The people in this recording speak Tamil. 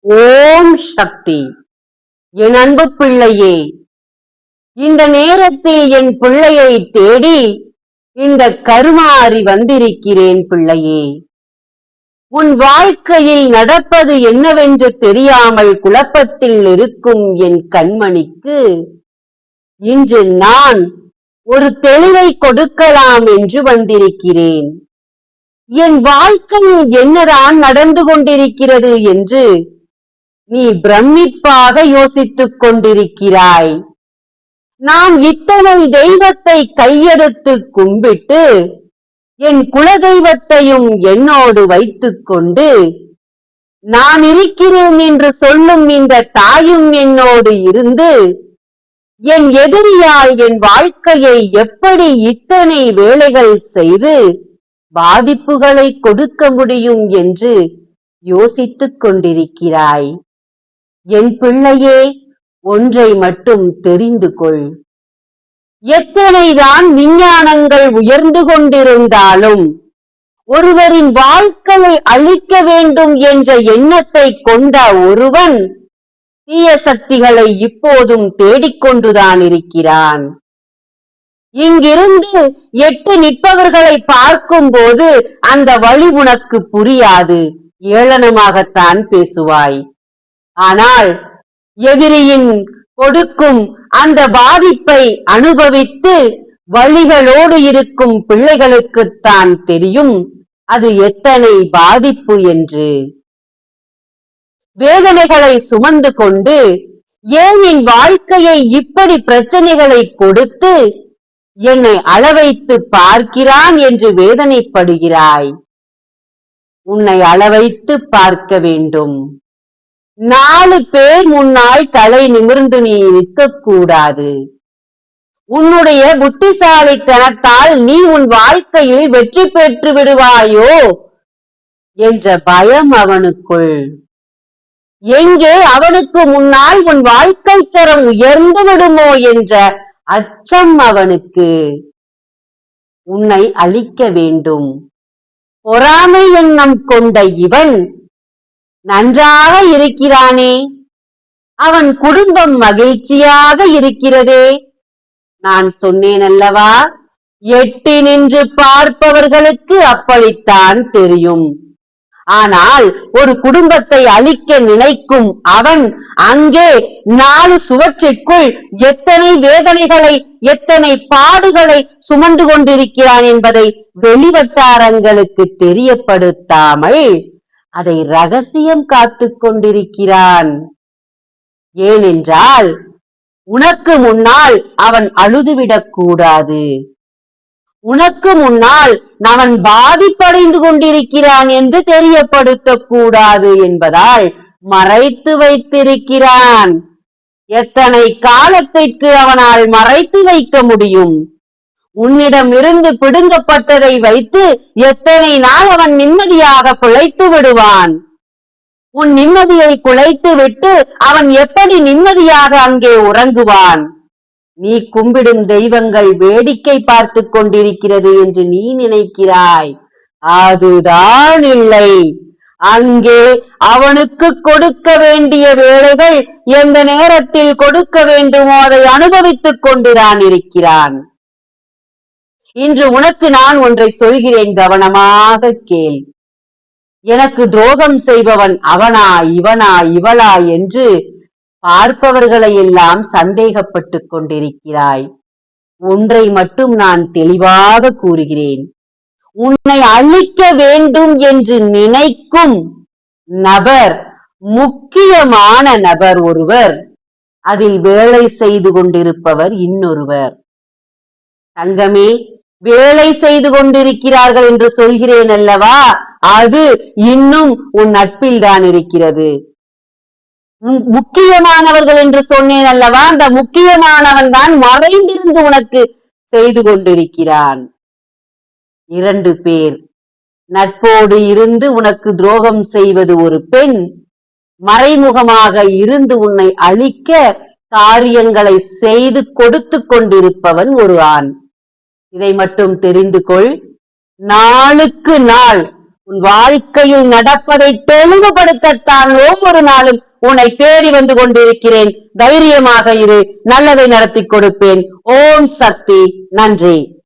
ஓம் சக்தி. என் அன்பு பிள்ளையே, இந்த நேரத்தில் என் பிள்ளையை தேடி இந்த கருமாறி வந்திருக்கிறேன். பிள்ளையே, உன் வாழ்க்கையில் நடப்பது என்னவென்று தெரியாமல் குழப்பத்தில் இருக்கும் என் கண்மணிக்கு இன்று நான் ஒரு தெளிவை கொடுக்கலாம் என்று வந்திருக்கிறேன். என் வாழ்க்கையில் என்னதான் நடந்து கொண்டிருக்கிறது என்று நீ பிரமிப்பாக யோசித்துக் கொண்டிருக்கிறாய். நான் இத்தனை தெய்வத்தை கையெடுத்து கும்பிட்டு என் குலதெய்வத்தையும் என்னோடு வைத்துக் கொண்டு நான் இருக்கிறேன் என்று சொல்லும் இந்த தாயும் என்னோடு இருந்து என் எதிரியால் என் வாழ்க்கையை எப்படி இத்தனை வேலைகள் செய்து பாதிப்புகளை கொடுக்க முடியும் என்று யோசித்துக் கொண்டிருக்கிறாய். என் பிள்ளையே, ஒன்றை மட்டும் தெரிந்து கொள். எத்தனைதான் விஞ்ஞானங்கள் உயர்ந்து கொண்டிருந்தாலும் ஒருவரின் வாழ்க்கையை அழிக்க வேண்டும் என்ற எண்ணத்தை கொண்ட ஒருவன் தீய சக்திகளை இப்போதும் தேடிக்கொண்டுதான் இருக்கிறான். இங்கிருந்து எட்டு நிற்பவர்களை பார்க்கும் போது அந்த வழி உனக்கு புரியாது, ஏளனமாகத்தான் பேசுவாய். ஆனால் எதிரியின் கொடுக்கும் அந்த பாதிப்பை அனுபவித்து வழிகளோடு இருக்கும் பிள்ளைகளுக்குத்தான் தெரியும் அது எத்தனை பாதிப்பு என்று. வேதனைகளை சுமந்து கொண்டு ஏன் என் வாழ்க்கையை இப்படி பிரச்சனைகளை கொடுத்து என்னை அளவைத்து பார்க்கிறான் என்று வேதனைப்படுகிறாய். உன்னை அளவைத்து பார்க்க வேண்டும். 4 பேர் முன்னால் தலை நிமிர்ந்து நீ நிற்கக்கூடாது. உன்னுடைய புத்திசாலித்தனத்தால் நீ உன் வாழ்க்கையில் வெற்றி பெற்று விடுவாயோ என்ற பயம் அவனுக்குள். எங்கே அவனுக்கு முன்னால் உன் வாழ்க்கை தரம் உயர்ந்து விடுமோ என்ற அச்சம் அவனுக்கு. உன்னை அழிக்க வேண்டும். பொறாமை எண்ணம் கொண்ட இவன் நன்றாக இருக்கிறானே, அவன் குடும்பம் மகிழ்ச்சியாக இருக்கிறதே. நான் சொன்னேன் அல்லவா, எட்டி நின்று பார்ப்பவர்களுக்கு அப்படித்தான் தெரியும். ஆனால் ஒரு குடும்பத்தை அழிக்க நினைக்கும் அவன் அங்கே 4 சுவற்றிற்குள் எத்தனை வேதனைகளை எத்தனை பாடுகளை சுமந்து கொண்டிருக்கிறான் என்பதை வெளிவட்டாரங்களுக்கு தெரியப்படுத்தாமல் அதை ரகசியம் காத்து கொண்டிருக்கிறான். ஏனென்றால் உனக்கு முன்னால் அவன் அழுதுவிடக் கூடாது. உனக்கு முன்னால் அவன் பாதிப்படைந்து கொண்டிருக்கிறான் என்று தெரியப்படுத்தக் கூடாது என்பதால் மறைத்து வைத்திருக்கிறான். எத்தனை காலத்திற்கு அவனால் மறைத்து வைக்க முடியும்? உன்னிடம் இருந்து பிடுங்கப்பட்டதை வைத்து எத்தனை நாள் அவன் நிம்மதியாக பிழைத்து விடுவான்? உன் நிம்மதியை குலைத்து விட்டு அவன் எப்படி நிம்மதியாக அங்கே உறங்குவான்? நீ கும்பிடும் தெய்வங்கள் வேடிக்கை பார்த்து கொண்டிருக்கிறது என்று நீ நினைக்கிறாய். அதுதான் இல்லை. அங்கே அவனுக்கு கொடுக்க வேண்டிய வேலைகள் எந்த நேரத்தில் கொடுக்க வேண்டுமோ அதை அனுபவித்துக் கொண்டுதான் இருக்கிறான். இன்று உனக்கு நான் ஒன்றை சொல்கிறேன், கவனமாக கேள். எனக்கு துரோகம் செய்பவன் அவனா இவனா இவளா என்று பார்ப்பவர்களை எல்லாம் சந்தேகப்பட்டு கொண்டிருக்கிறாய். ஒன்றை மட்டும் நான் தெளிவாக கூறுகிறேன். உன்னை அழிக்க வேண்டும் என்று நினைக்கும் நபர், முக்கியமான நபர் ஒருவர், அதில் வேலை செய்து கொண்டிருப்பவர் இன்னொருவர். தங்கமே, வேலை செய்து கொண்டிருக்கிறார்கள் என்று சொல்கிறேன் அல்லவா, அது இன்னும் உன் நட்பில் தான் இருக்கிறது. முக்கியமானவர்கள் என்று சொன்னேன் அல்லவா, அந்த முக்கியமானவன் தான் மறைந்திருந்து உனக்கு செய்து கொண்டிருக்கிறான். 2 பேர் நட்போடு இருந்து உனக்கு துரோகம் செய்வது ஒரு பெண், மறைமுகமாக இருந்து உன்னை அழிக்க காரியங்களை செய்து கொடுத்து கொண்டிருப்பவன் ஒரு ஆண். இதை மட்டும் தெரிந்து கொள். நாளுக்கு நாள் உன் வாழ்க்கையில் நடப்பதை தெளிவுபடுத்தத்தான் ஒவ்வொரு நாளும் உன்னை தேடி வந்து கொண்டிருக்கிறேன். தைரியமாக இரு, நல்லதை நடத்தி கொடுப்பேன். ஓம் சக்தி. நன்றி.